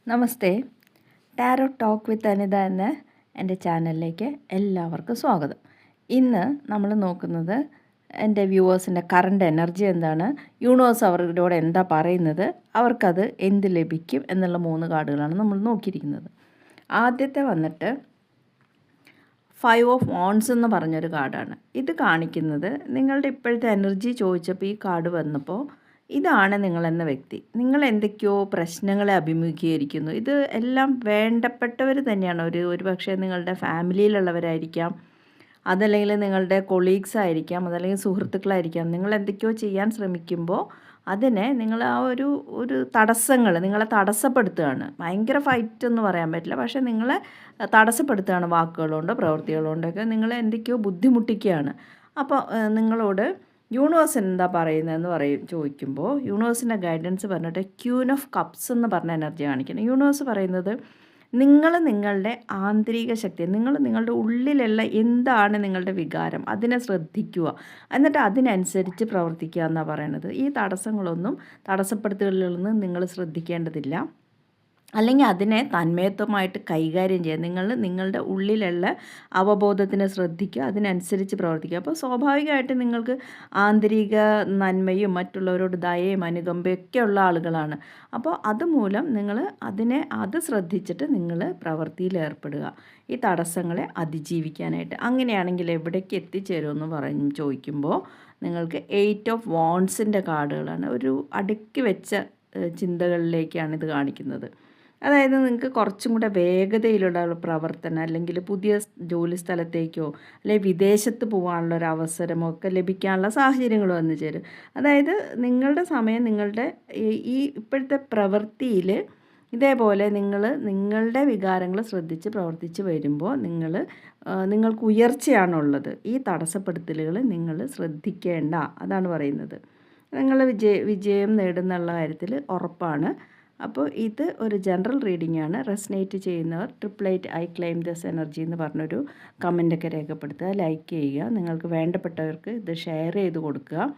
Namaste. Tarot talk with Anita എന്ന എൻ്റെ ചാനലിലേക്ക് എല്ലാവർക്കും സ്വാഗതം. ഇന്ന് നമ്മൾ നോക്കുന്നത് എൻ്റെ വ്യൂവേഴ്സിൻ്റെ കറണ്ട് എനർജി എന്താണ്, യൂണിവേഴ്സ് അവരോട് എന്താ പറയുന്നത്, അവർക്കത് എന്ത് ലഭിക്കും എന്നുള്ള 3 കാർഡുകളാണ് നമ്മൾ നോക്കിയിരിക്കുന്നത്. ആദ്യത്തെ വന്നിട്ട് 5 ഓഫ് വാണ്ട്സ് എന്ന് പറഞ്ഞൊരു കാർഡാണ്. ഇത് കാണിക്കുന്നത് നിങ്ങളുടെ ഇപ്പോഴത്തെ എനർജി ചോദിച്ചപ്പോൾ ഈ കാർഡ് വന്നപ്പോൾ ഇതാണ് നിങ്ങളെന്ന വ്യക്തി. നിങ്ങൾ എന്തൊക്കെയോ പ്രശ്നങ്ങളെ അഭിമുഖീകരിക്കുന്നു. ഇത് എല്ലാം വേണ്ടപ്പെട്ടവർ തന്നെയാണ്. ഒരു പക്ഷേ നിങ്ങളുടെ ഫാമിലിയിലുള്ളവരായിരിക്കാം, അതല്ലെങ്കിൽ നിങ്ങളുടെ കൊളീഗ്സ് ആയിരിക്കാം, അതല്ലെങ്കിൽ സുഹൃത്തുക്കളായിരിക്കാം. നിങ്ങൾ എന്തൊക്കെയോ ചെയ്യാൻ ശ്രമിക്കുമ്പോൾ അതിനെ നിങ്ങൾ ആ ഒരു തടസ്സങ്ങൾ നിങ്ങളെ തടസ്സപ്പെടുത്തുകയാണ്. ഭയങ്കര ഫൈറ്റ് എന്ന് പറയാൻ പറ്റില്ല, പക്ഷേ നിങ്ങളെ തടസ്സപ്പെടുത്തുകയാണ്. വാക്കുകളുണ്ടോ പ്രവൃത്തികളുണ്ടൊക്കെ നിങ്ങളെ എന്തൊക്കെയോ ബുദ്ധിമുട്ടിക്കുകയാണ്. അപ്പോൾ നിങ്ങളോട് യൂണിവേഴ്സ് എന്താ പറയുന്നതെന്ന് ചോദിക്കുമ്പോൾ യൂണിവേഴ്സിൻ്റെ ഗൈഡൻസ് പറഞ്ഞിട്ട് ക്യൂൻ ഓഫ് കപ്സ് എന്ന് പറഞ്ഞ എനർജി കാണിക്കണം. യൂണിവേഴ്സ് പറയുന്നത് നിങ്ങളുടെ ആന്തരിക ശക്തി, നിങ്ങളുടെ ഉള്ളിലുള്ള എന്താണ് നിങ്ങളുടെ വികാരം അതിനെ ശ്രദ്ധിക്കുക, എന്നിട്ട് അതിനനുസരിച്ച് പ്രവർത്തിക്കുക എന്നാണ് പറയുന്നത്. ഈ തടസ്സപ്പെടുത്തലുകളൊന്നും നിങ്ങൾ ശ്രദ്ധിക്കേണ്ടതില്ല, അല്ലെങ്കിൽ അതിനെ തന്മയത്വമായിട്ട് കൈകാര്യം ചെയ്യുക. നിങ്ങളുടെ ഉള്ളിലുള്ള അവബോധത്തിനെ ശ്രദ്ധിക്കുക, അതിനനുസരിച്ച് പ്രവർത്തിക്കുക. അപ്പോൾ സ്വാഭാവികമായിട്ട് നിങ്ങൾക്ക് ആന്തരിക നന്മയും മറ്റുള്ളവരോട് ദയയും അനുകമ്പയൊക്കെ ഉള്ള ആളുകളാണ്. അപ്പോൾ അതുമൂലം നിങ്ങൾ അത് ശ്രദ്ധിച്ചിട്ട് നിങ്ങൾ പ്രവൃത്തിയിൽ ഏർപ്പെടുക, ഈ തടസ്സങ്ങളെ അതിജീവിക്കാനായിട്ട്. അങ്ങനെയാണെങ്കിൽ എവിടേക്ക് എത്തിച്ചേരുമെന്ന് ചോദിക്കുമ്പോൾ നിങ്ങൾക്ക് 8 ഓഫ് വാണ്ട്സിൻ്റെ കാർഡുകളാണ്. ഒരു അടുക്കി വെച്ച ചിന്തകളിലേക്കാണ് ഇത് കാണിക്കുന്നത്. അതായത് നിങ്ങൾക്ക് കുറച്ചും കൂടെ വേഗതയിലുള്ള പ്രവർത്തനം, അല്ലെങ്കിൽ പുതിയ ജോലി സ്ഥലത്തേക്കോ അല്ലെങ്കിൽ വിദേശത്ത് പോകാനുള്ള ഒരു അവസരമോ ഒക്കെ ലഭിക്കാനുള്ള സാഹചര്യങ്ങൾ വന്നു ചേരും. അതായത് നിങ്ങളുടെ സമയം നിങ്ങളുടെ ഈ ഇപ്പോഴത്തെ പ്രവൃത്തിയിൽ ഇതേപോലെ നിങ്ങളുടെ വികാരങ്ങൾ ശ്രദ്ധിച്ച് പ്രവർത്തിച്ച് വരുമ്പോൾ നിങ്ങൾക്ക് ഉയർച്ചയാണുള്ളത്. ഈ തടസ്സപ്പെടുത്തലുകൾ നിങ്ങൾ ശ്രദ്ധിക്കേണ്ട, അതാണ് പറയുന്നത്. നിങ്ങൾ വിജയം നേടുന്നുള്ള കാര്യത്തിൽ ഉറപ്പാണ്. അപ്പോൾ ഇത് ഒരു ജനറൽ റീഡിംഗ് ആണ്. റെസനേറ്റ് ചെയ്യുന്നവർ 888 ഐ ക്ലെയിം ദിസ് എനർജി എന്ന് പറഞ്ഞൊരു കമൻ്റൊക്കെ രേഖപ്പെടുത്തുക, ലൈക്ക് ചെയ്യുക, നിങ്ങൾക്ക് വേണ്ടപ്പെട്ടവർക്ക് ഇത് ഷെയർ ചെയ്ത് കൊടുക്കുക.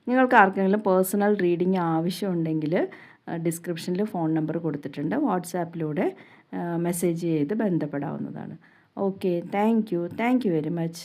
നിങ്ങൾക്ക് ആർക്കെങ്കിലും പേഴ്സണൽ റീഡിംഗ് ആവശ്യമുണ്ടെങ്കിൽ ഡിസ്ക്രിപ്ഷനിൽ ഫോൺ നമ്പർ കൊടുത്തിട്ടുണ്ട്, വാട്സാപ്പിലൂടെ മെസ്സേജ് ചെയ്ത് ബന്ധപ്പെടാവുന്നതാണ്. Okay, thank you very much.